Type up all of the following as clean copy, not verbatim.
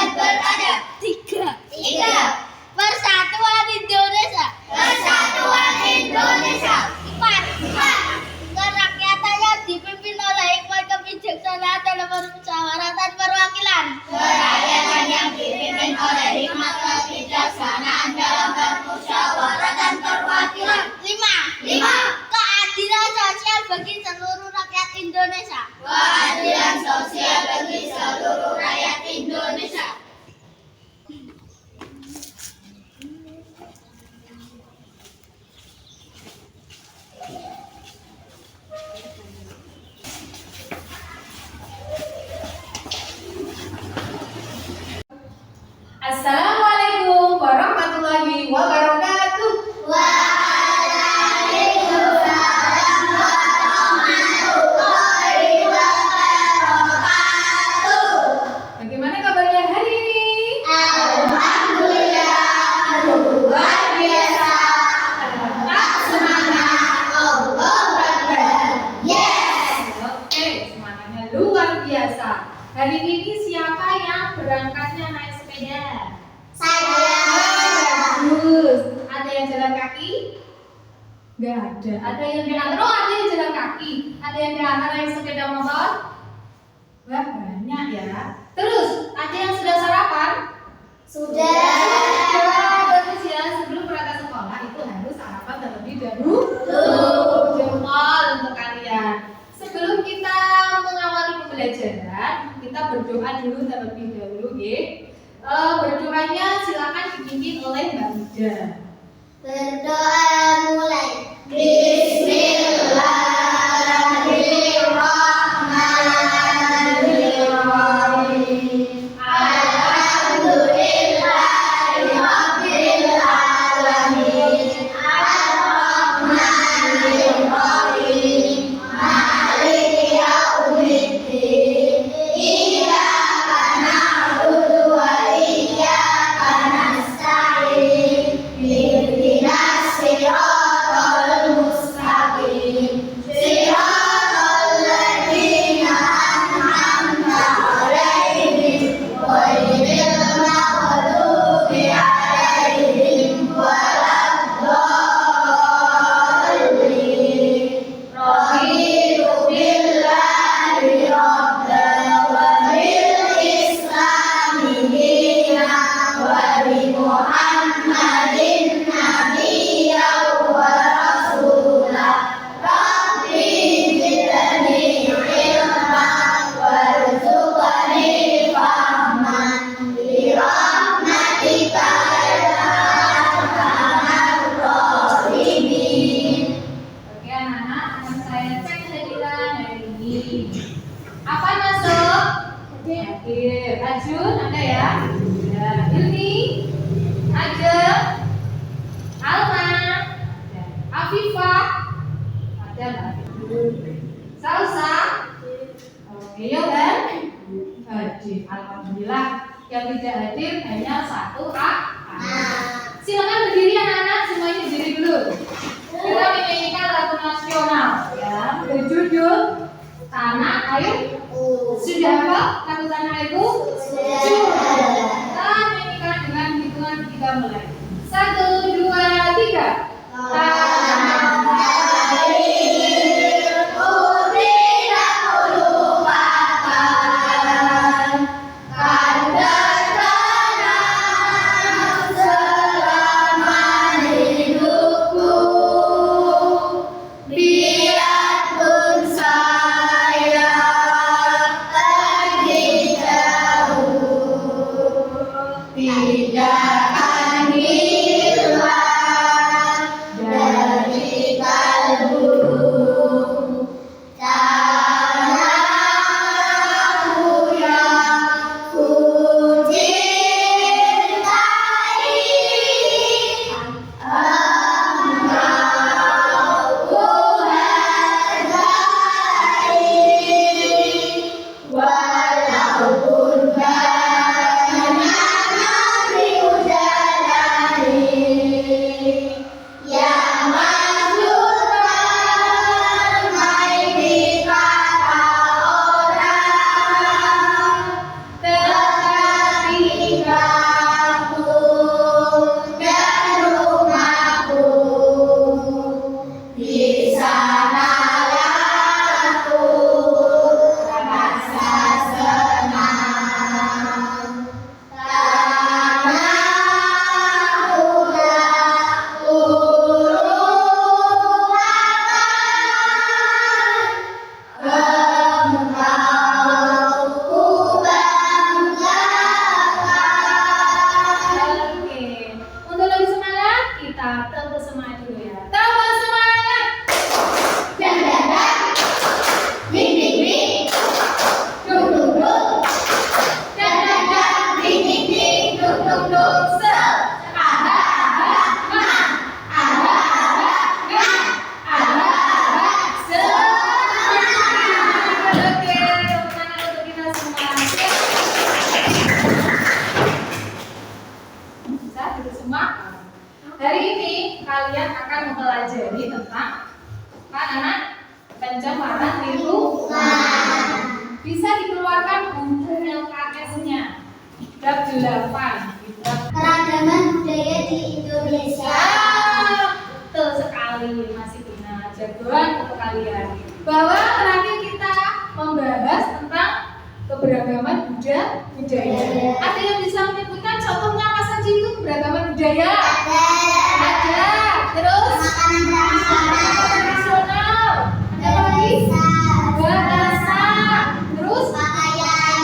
dan beradab. 3. Persatuan Indonesia. 4. Kerakyatan yang dipimpin oleh hikmat kebijaksanaan dalam permusyawaratan perwakilan. 5. Keadilan sosial bagi seluruh rakyat Indonesia. Assalamualaikum warahmatullahi wabarakatuh. Bagaimana kabarnya hari ini? Alhamdulillah, luar biasa. Tetap semangat. Allah Akbar. Yes. Oke, semangatnya luar biasa. Hari ini siapa yang berangkatnya naik sepeda? Saya. Bagus. Ada yang jalan kaki? Nggak ada. Ada yang diantar? Oh, ada yang jalan kaki. Ada yang diantar naik sepeda motor? Wah, banyak ya. Terus, ada yang sudah sarapan? Sudah. Bagus ya. Sebelum berangkat sekolah itu harus sarapan terlebih dahulu. Jempol untuk kalian. Sebelum kita mengawali pembelajaran, kita berdoa dulu terlebih dahulu, ya. Berdoanya silakan dipimpin oleh Mbak Ida. Berdoa mulai. Bismillahirrahmanirrahim. Alhamdulillahirabbil alamin. Arrahmanirrahim. Maliki yaumiddin. Iyyaka na'budu wa iyyaka nasta'in. Ihdinas siratal mustaqim. Siratal ladzina an'amta 'alaihim ghairil maghdubi 'alaihim waladdallin. Raditu billahi rabban wa bil islami dinan wa bi Muhammadin nabiyyan wa rasulah. Rabbi zidni ilman warzuqni fahman bi rahmatika ya arhamar rahimin. Oke anak-anak, akan saya cek hadiran hari ini. Apa yang masuk? Hadir. Ajun ada ya? Ya. Hilmi, Ajeng, Alma, ada. Afifah, ada Mbak. Salsa, oke ya kan? Hadir. Alhamdulillah. Yang tidak hadir hanya satu Silakan berdiri anak-anak, semuanya berdiri dulu. Kita menyanyikan lagu nasional ya, berjudul Tanah Air. Sudah apa lagu Tanah Airku? Sudah. Kita menyanyikan dengan hitungan 3 mulai. 1, 2, 3. Tanah Airku tidak lupakan, kan tertanam selama hidupku. Biar di rumah. Bisa dikeluarkan buku LKS-nya. Bab 8. Keragaman budaya di Indonesia. Betul sekali, masih benar. Jagoan untuk kalian. Bahwa terakhir kita membahas tentang keberagaman budaya. Ada yang bisa menyebutkan contohnya apa saja itu keberagaman budaya? Ada. Terus Makanan tradisional. Ada lagi? Bahasa. Terus pakaian,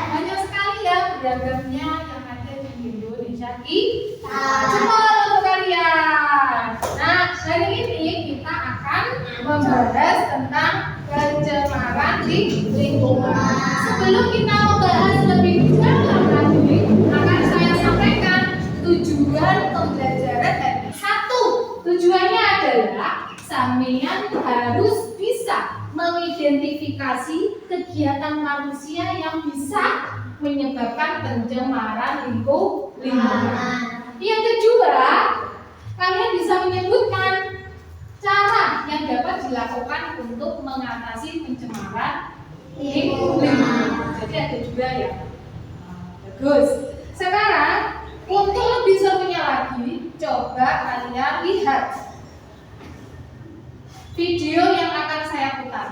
banyak sekali ya beragamnya yang ada di Indonesia kita. Jempol untuk kalian. Nah, hari ini kita akan membahas tentang pencemaran di lingkungan. Sebelum kita membahas lebih dalam lagi, akan saya sampaikan tujuan pembelajaran dari satu. Tujuannya adalah sampean harus bisa mengidentifikasi kegiatan manusia yang bisa menyebabkan pencemaran lingkungan. Yang kedua, kalian bisa menyebutkan cara yang dapat dilakukan untuk mengatasi pencemaran lingkungan. Jadi ada juga ya. Bagus. Sekarang untuk lebih serunya lagi, coba kalian lihat video yang akan saya putar.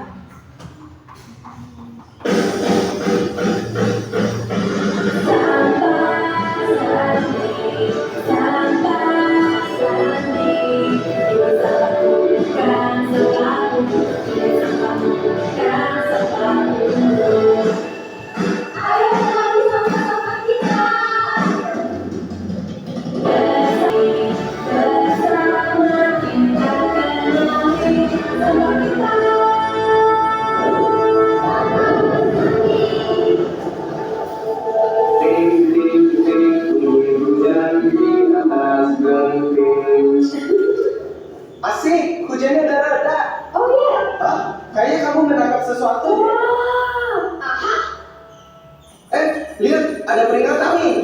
Ayo kembali sama-sama kita. Asik, hujannya udah reda. Oh iya. Hah? Kayaknya kamu menangkap sesuatu. Aha. Lihat, ada peringatan nih.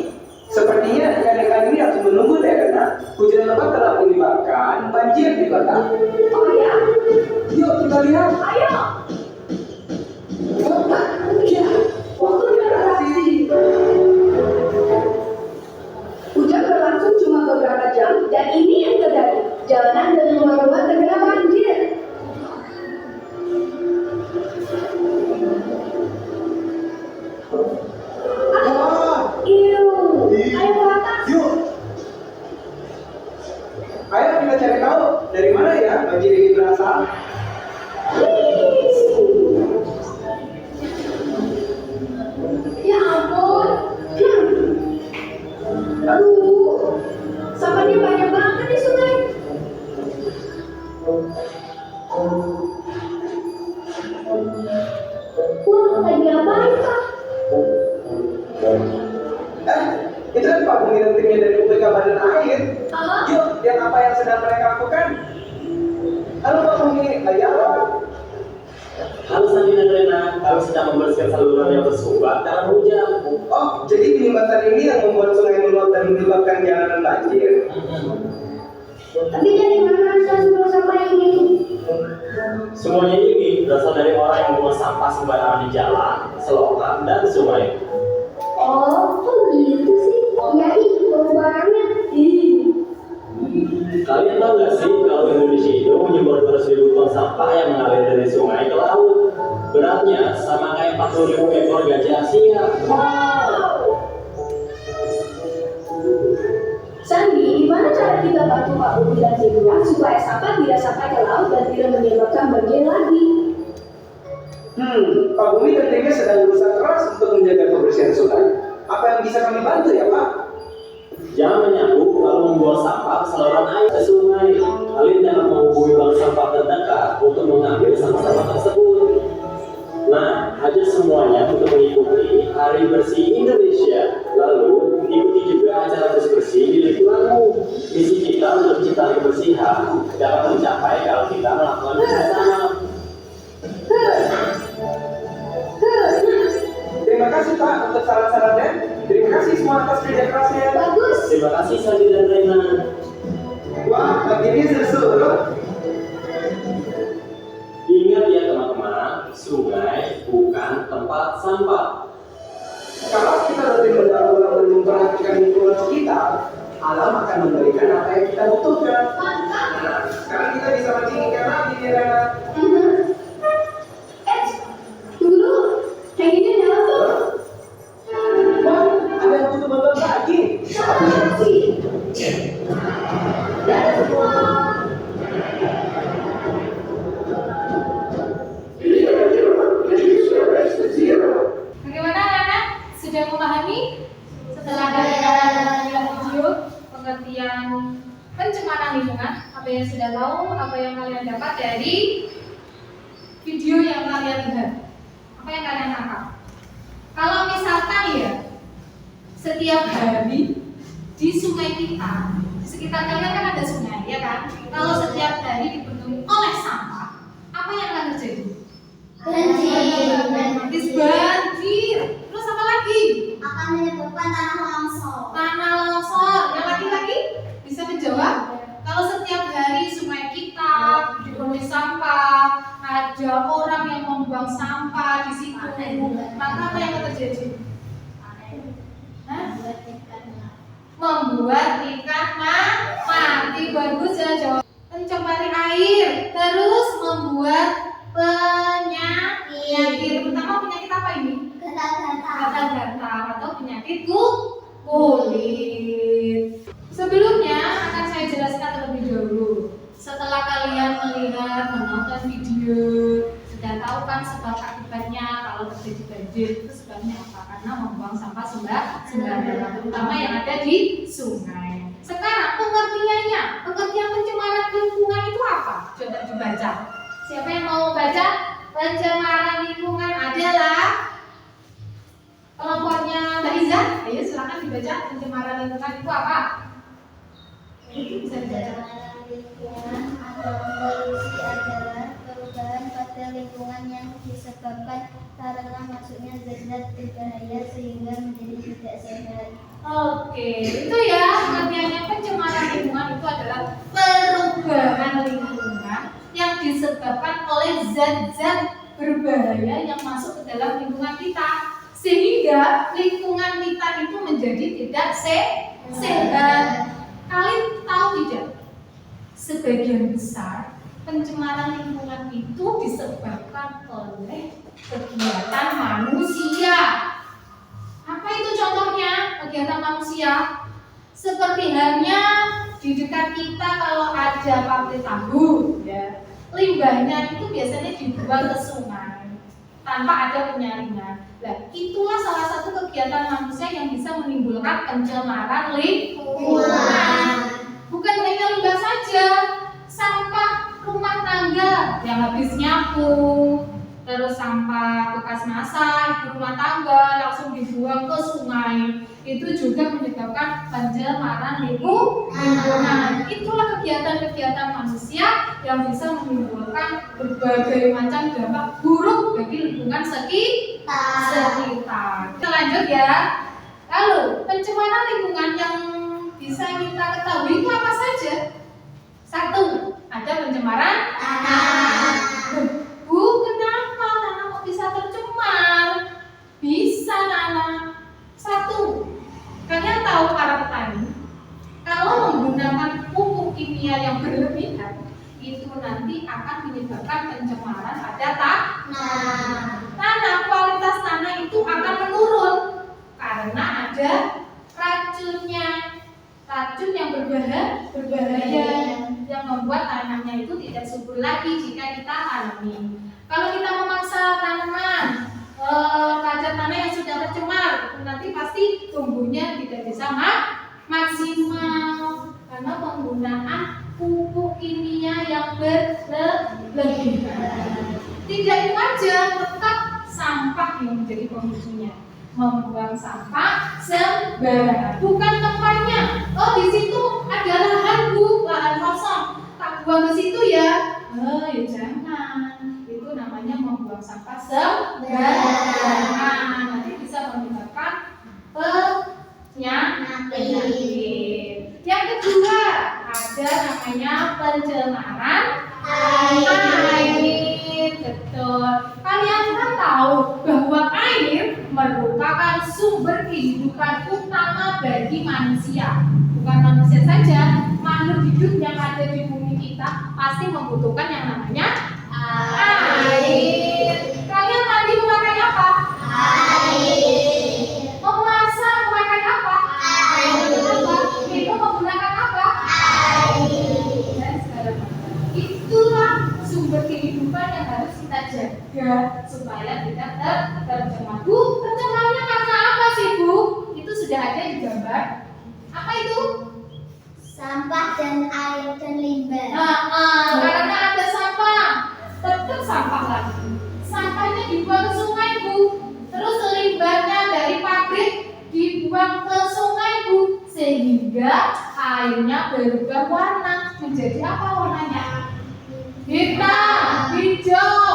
Sepertinya ikan-ikan ini harus menunggu deh karena hujan lebat telah menyebabkan banjir di kota. Oh iya. Yuk kita lihat. Ayo. Ya, waktunya kasih. Hujan berlangsung cuma beberapa jam dan ini yang terjadi. Jalanan dan rumah-rumah terkena banjir. Wah, Ayo ke atas. yuk. Ayo kita cari tahu dari mana ya banjir ini berasal. Ya ampun. Aduh, sampahnya banyak banget di sungai. Wah, lagi ngapain Pak? Itu kan Pak Bumi dan timnya dari UPK Badan Air. Aha. Yuk, lihat apa yang sedang mereka lakukan. Halo Pak Bumi, lagi apa? Halo Sandi dan Rena, kami sedang membersihkan saluran yang bersumbat karena hujan. Oh, jadi penyumbatan ini yang membuat sungai meluap dan menyebabkan jalanan banjir. Tapi dari mana asal sampah ini? Semuanya ini berasal dari orang yang membuang sampah sembarangan di jalan, selokan, dan sungai. Oh, kok gitu sih? Ya barangnya. Kalian tahu nggak sih kalau Indonesia itu menyumbang 200.000 ton sampah yang mengalir dari sungai ke laut? Beratnya sama kayak 40.000 ekor gajah Asia. Sandi, gimana cara kita bantu Pak Budi dan Zebra supaya sampah tidak sampai ke laut dan tidak menyebabkan banjir lagi? Pak Bumi dan timnya sedang berusaha keras untuk menjaga kebersihan sungai. Apa yang bisa kami bantu ya Pak? Jangan menyapu lalu membuang sampah ke saluran air ke sungai. Kalian dapat menghubungi bank sampah terdekat untuk mengambil sampah-sampah tersebut. Nah, ajak semuanya untuk mengikuti Hari Bersih Indonesia. Lalu, ikuti juga acara bersih di lingkunganmu. Misi kita untuk menciptakan kebersihan dapat mencapai kalau kita melakukan bersama. Terima kasih Pak untuk saran-sarannya. Terima kasih semua atas kerja kerasnya. Bagus. Terima kasih Sandi dan Rena. Wah, begini seru. tempat sampah. Kalau kita rutin mendaur ulang dan memperhatikan lingkungan sekitar, alam akan memberikan apa yang kita butuhkan. Nah, sekarang kita bisa mancing ikan lagi ya. Dulu, kayak gini nyala tuh. Wah, ada yang butuh bantuan lagi. Siapa sih? Dadah semua. Bagaimana anak-anak? Sudah memahami? Setelah dari video pengertian pencemaran lingkungan, apa yang sudah tahu, apa yang kalian dapat dari video yang kalian lihat? Apa yang kalian tangkap? Kalau misalkan ya, setiap hari di sungai kita, di sekitar kalian kan ada sungai, ya kan? Kalau setiap hari dipenuhi oleh sampah, apa yang akan terjadi? Habis banjir. Terus apa lagi? Akan menyebabkan tanah longsor. Tanah longsor. Yang laki-laki bisa menjawab? Kalau setiap hari sungai kita dipenuhi sampah, ada orang yang membuang sampah di situ, maka apa yang akan terjadi? Hah? Membuat ikan mati. Bagus ya jawab. Pencemari air, terus membuat penyakit. Pertama penyakit apa ini? Gatal-gatal atau penyakit kulit. Sebelumnya akan saya jelaskan terlebih dahulu. Setelah kalian melihat, menonton video, sudah tahu kan sebab akibatnya kalau terjadi banjir itu sebabnya apa? Karena membuang sampah sembarangan, terutama yang ada di sungai. Sekarang pengertiannya, pengertian pencemaran lingkungan itu apa? Coba dibaca. Siapa yang mau baca? Pencemaran lingkungan adalah kelompoknya Mbak Iza. Ayo silakan dibaca. Pencemaran lingkungan itu apa? Itu bisa dibaca. Lingkungan atau polusi adalah perubahan pada lingkungan yang disebabkan karena masuknya zat-zat berbahaya sehingga menjadi tidak sehat. Oke, itu ya pengertiannya. Pencemaran lingkungan itu adalah perubahan lingkungan yang disebabkan oleh zat-zat berbahaya yang masuk ke dalam lingkungan kita, sehingga lingkungan kita itu menjadi tidak sehat. Kalian tahu tidak? Sebagian besar pencemaran lingkungan itu disebabkan oleh kegiatan manusia. Apa itu contohnya kegiatan manusia? Seperti halnya di dekat kita kalau ada pabrik tahu, ya, limbahnya itu biasanya dibuang ke sungai tanpa ada penyaringan. Nah, itulah salah satu kegiatan manusia yang bisa menimbulkan pencemaran lingkungan. Bukan hanya limbah saja, sampah rumah tangga yang habis nyapu, terus sampah bekas masak di rumah tangga langsung dibuang ke sungai, itu juga menyebabkan pencemaran lingkungan. Itulah kegiatan-kegiatan manusia yang bisa menimbulkan berbagai macam dampak buruk bagi lingkungan sekitar. Kita lanjut ya. Lalu pencemaran lingkungan yang bisa kita ketahui itu apa saja? Satu, ada pencemaran tanah. Bu, kenapa tanah kok bisa tercemar? Bisa, Nana. Satu, kalian tahu para petani, kalau menggunakan pupuk kimia yang berlebihan, itu nanti akan menyebabkan pencemaran pada tanah. Kualitas tanah itu akan menurun karena ada racunnya, racun yang berbahaya yang membuat tanahnya itu tidak subur lagi jika kita tanami. Kalau kita memaksa tanaman pada tanah yang sudah tercemar, nanti pasti tumbuhnya tidak bisa maksimal karena penggunaan pupuk kimia yang berlebihan. Tidak itu aja, tetap sampah yang menjadi pemicunya. Membuang sampah sembarangan, bukan tempatnya. Oh, di situ ada lahan, Bu, lahan kosong, tak buang ke situ ya. Ya jangan. Itu namanya membuang sampah sembarangan. Nanti bisa menyebabkan penyakit. Yang kedua, ada namanya pencemaran air. Betul. Kalian kan tahu bahwa air merupakan sumber kehidupan utama bagi manusia. Bukan manusia saja, makhluk hidup yang ada di bumi kita pasti membutuhkan yang namanya air. Kalian mandi memakai apa? Air. Memasak memakai apa? Apa? Minum menggunakan apa? Dan segala macam. Itulah sumber kehidupan yang harus kita jaga supaya tidak tercemar. Bu, tercemarnya karena apa sih, Bu? Itu sudah ada di gambar. Apa itu? Sampah dan air dan limbah. Karena ada sampah, tetap sampah lagi. Sampahnya dibuang ke sungai, Bu. Terus limbahnya dari pabrik dibuang ke sungai, Bu. Sehingga airnya berubah warna. Menjadi apa warnanya? Hitam, hijau,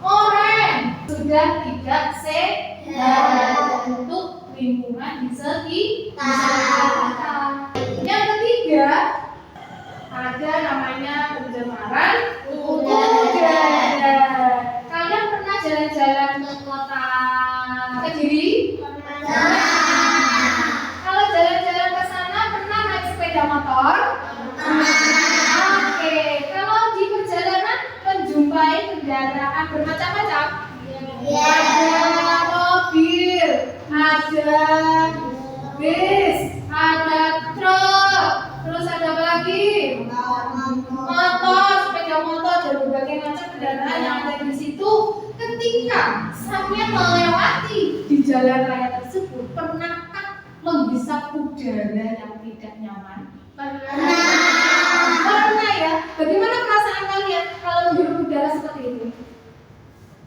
oranye. Sudah tidak sehat untuk lingkungan di sekitar kita. Yang ketiga, ada namanya pencemaran udara. Kalian pernah jalan-jalan ke kota Kediri? Kalau jalan-jalan ke sana pernah naik sepeda motor? Oke, kalau di perjalanan menjumpai kendaraan bermacam-macam. Ada mobil, ada bis, ada truk, terus ada apa lagi? Motor, sepeda motor dan berbagai macam kendaraan yang ada di situ. Ketika sampai melewati di jalan raya tersebut, pernahkah menghisap udara yang tidak nyaman? Pernah ya? Bagaimana perasaan kalian kalau menghirup udara seperti itu?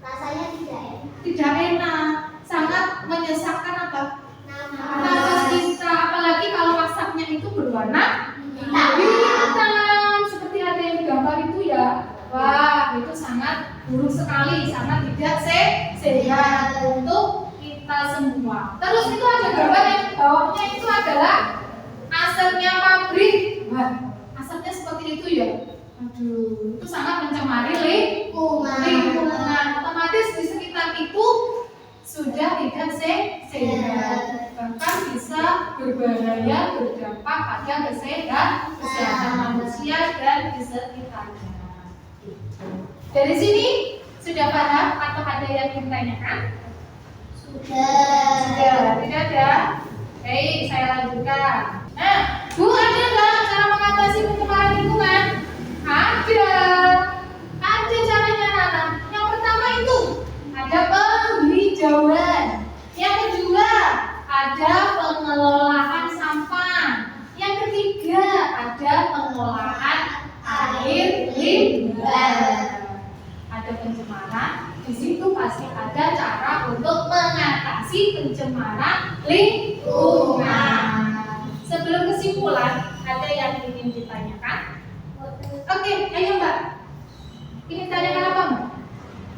Rasanya tidak enak. Tidak enak, sangat menyesakkan apa? Nama. Nafas kita, apalagi kalau asapnya itu berwarna hitam seperti ada yang gambar itu ya. Wah, itu sangat buruk sekali, sangat tidak sehat untuk kita semua. Terus itu ada gambar yang bawahnya itu adalah asapnya pabrik. Wah, asapnya seperti itu ya. Aduh, itu sangat mencemari lingkungan. Otomatis di sekitar itu sudah tidak sehat, bahkan bisa berbahaya, berdampak pada kesehatan manusia dan di sekitarnya. Dari sini sudah paham atau ada yang ingin ditanyakan? Sudah, tidak ada? Baik, saya lanjutkan. Nah, Bu, ada nggak cara mengatasi pencemaran lingkungan? Ada caranya, Nana. Yang pertama itu ada penghijauan. Yang kedua ada pengelolaan sampah. Yang ketiga ada pengolahan air limbah. Ada pencemaran, di situ pasti ada cara untuk mengatasi pencemaran lingkungan. Sebelum kesimpulan, ada yang ingin ditanyakan? Oke, ayo Mbak. Ingin tanyakan apa Mbak?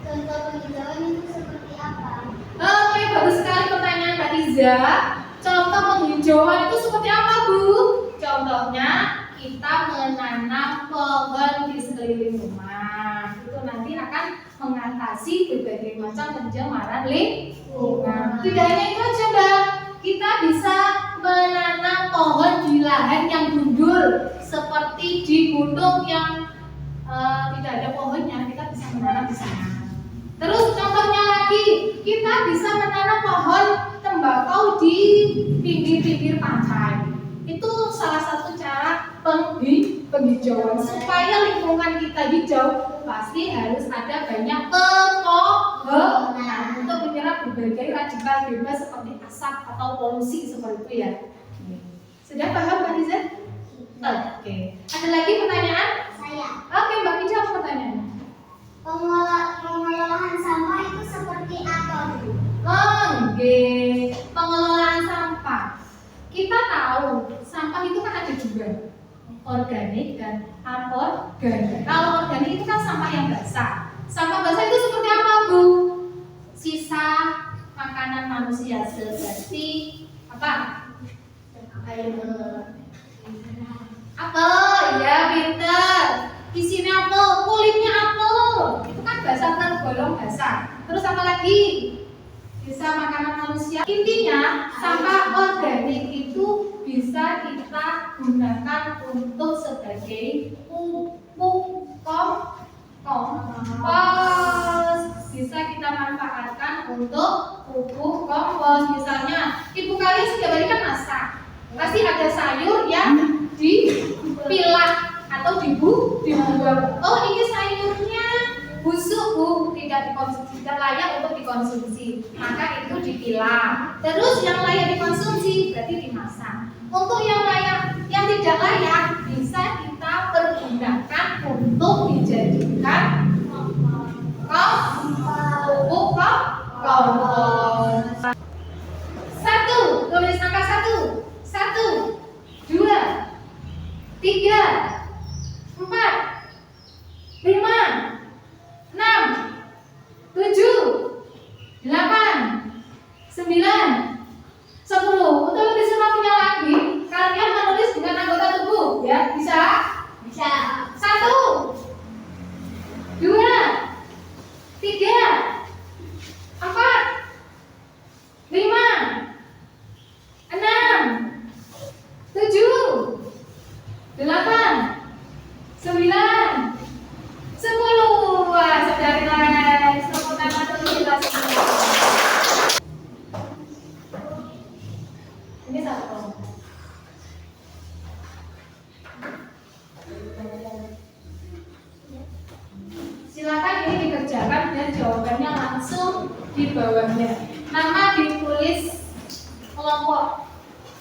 Contoh penghijauan itu seperti apa? Oke, bagus sekali pertanyaan Mbak Iza. Contoh penghijauan itu seperti apa, Bu? Contohnya, kita menanam pohon di sekeliling rumah. Itu nanti akan mengatasi berbagai macam pencemaran lingkungan. Tidak hanya itu aja, Mbak. Kita bisa menanam pohon di lahan yang gundul, seperti di gunung yang tidak ada pohonnya, kita bisa menanam di sana. Terus contohnya lagi, kita bisa menanam pohon tembakau di pinggir-pinggir pantai. Itu salah satu cara penghijauan. Supaya lingkungan kita hijau, pasti harus ada banyak pepohonan untuk menyerap berbagai radikal bebas seperti asap atau polusi seperti itu ya. Sudah paham Mbak Riza? Oke. Ada lagi pertanyaan? Saya. Oke, Mbak Ija, apa pertanyaannya? Pengelolaan sampah itu seperti apa, Bu? Oke, pengelolaan sampah. Kita tahu sampah itu kan ada dua, organik dan anorganik. Kalau organik itu kan sampah yang basah. Sampah basah itu seperti apa, Bu? Sisa makanan manusia seperti apa? Apel, ya pinter. Isinya apel, kulitnya apel. Itu kan basah, tergolong basah. Terus apa lagi? bisa makanan manusia. Intinya sampah organik itu bisa kita gunakan untuk sebagai pupuk kompos. Bisa kita manfaatkan untuk pupuk kompos. Misalnya ibu kalian setiap hari kan masak, pasti ada sayur yang dipilah atau dibuang. Oh, ini sayurnya busuk bu, tidak dikonsumsi, tidak layak untuk dikonsumsi, maka itu dipilah. Terus yang layak dikonsumsi berarti dimasak. Untuk yang layak, yang tidak layak bisa kita pergunakan untuk dijadikan pupuk kompos. 1, tulis angka 1. 1, 2, 3, 4, 5, 6, 7, 8, 9, 10. Untuk lebih semangatnya lagi, kalian menulis dengan anggota tubuh, ya? Bisa? Bisa. 1, 2, 3, 4, 5, 6, 7, 8, 9, 10. Wah, saudari guys, tepuk tangan dulu kita semua. Ini satu kelompok. Silakan ini dikerjakan dan jawabannya langsung di bawahnya. Nama ditulis kelompok.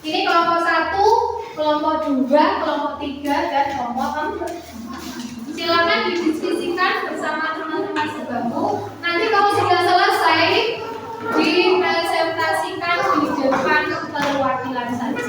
Ini kelompok 1, kelompok 2, kelompok 3, dan kelompok 4. Silakan didiskusikan bersama teman-teman sebangku. Nanti kalau sudah selesai, dipresentasikan di depan perwakilan saja.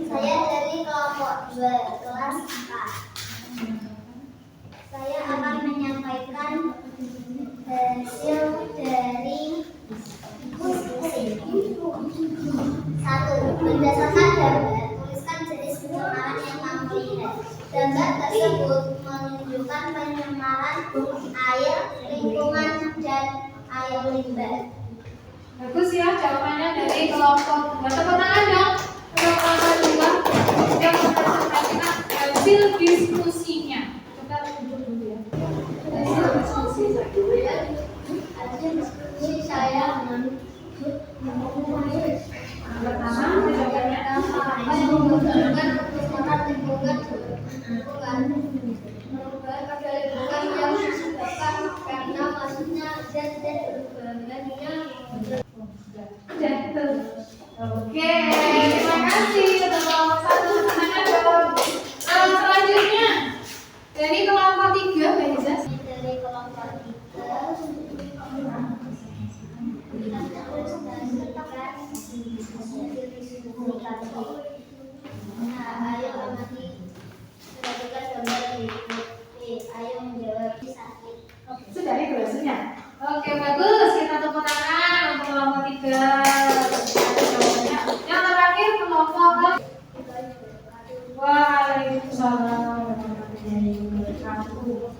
Saya dari kelompok 2 kelas 4. Saya akan menyampaikan hasil dari diskusi. 1. Berdasarkan gambar, tuliskan jenis pencemaran yang kamu lihat. Gambar tersebut menunjukkan pencemaran air, lingkungan, dan air limbah. Bagus ya jawabannya dari kelompok 2. Tepuk tangan dong. Kelompok 2 yang mempresentasikan hasil diskusinya. Kita duduk dulu ya. Hasil diskusi Saya pertama jawabannya karena maksudnya zat berbahannya. Oke, terima kasih untuk kelompok 1. Tangan dong. Selanjutnya dari kelompok 3, Mbak Iza. Dari kelompok 3 kita nah, ayo amati perhatikan gambar berikut. Ayo menjawab sakit. Sudah itu hasilnya. Oke, bagus. Kita tepuk tangan untuk kelompok 3. Jawabannya. Yang terakhir kelompok. Waalaikumsalam warahmatullahi wabarakatuh.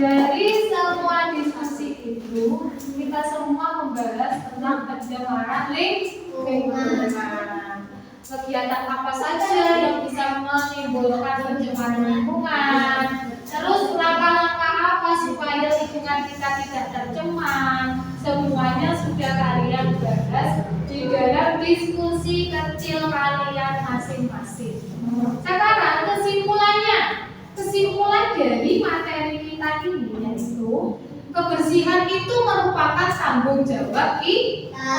Dari semua diskusi itu, kita semua membahas tentang pencemaran lingkungan. Kegiatan apa saja yang bisa menimbulkan pencemaran lingkungan? Terus langkah-langkah apa supaya lingkungan kita tidak tercemar? Semuanya sudah kalian bahas di dalam diskusi kecil kalian masing-masing. Sekarang kesimpulan dari materi kita ini yaitu kebersihan itu merupakan tanggung jawab kita.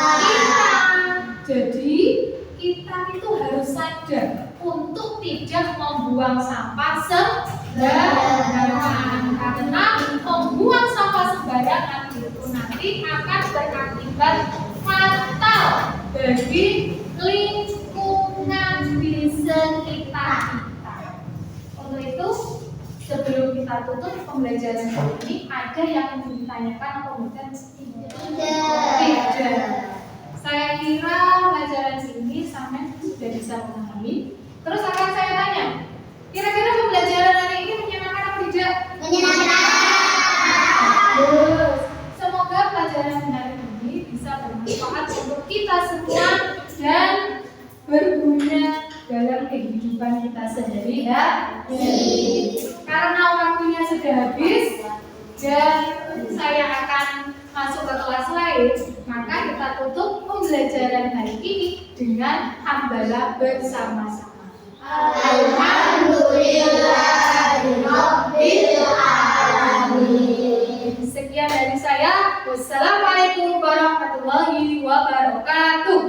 Jadi kita itu harus sadar untuk tidak membuang sampah sembarangan, karena membuang sampah sembarangan itu nanti akan berakibat fatal bagi lingkungan di sekitar kita. Untuk itu, sebelum kita tutup pembelajaran hari ini, ada yang ingin ditanyakan atau bukan? Tidak. Saya kira pelajaran ini sampai sudah bisa memahami. Terus akan saya tanya, kira-kira pembelajaran hari ini menyenangkan atau tidak? Menyenangkan. Semoga pelajaran hari ini bisa bermanfaat untuk kita semua dan berguna dalam kehidupan kita sehari-hari. Karena waktunya sudah habis dan saya akan masuk ke kelas lain, maka kita tutup pembelajaran hari ini dengan hamdalah bersama-sama. Alhamdulillahirobbilalamin. Sekian dari saya. Wassalamualaikum warahmatullahi wabarakatuh.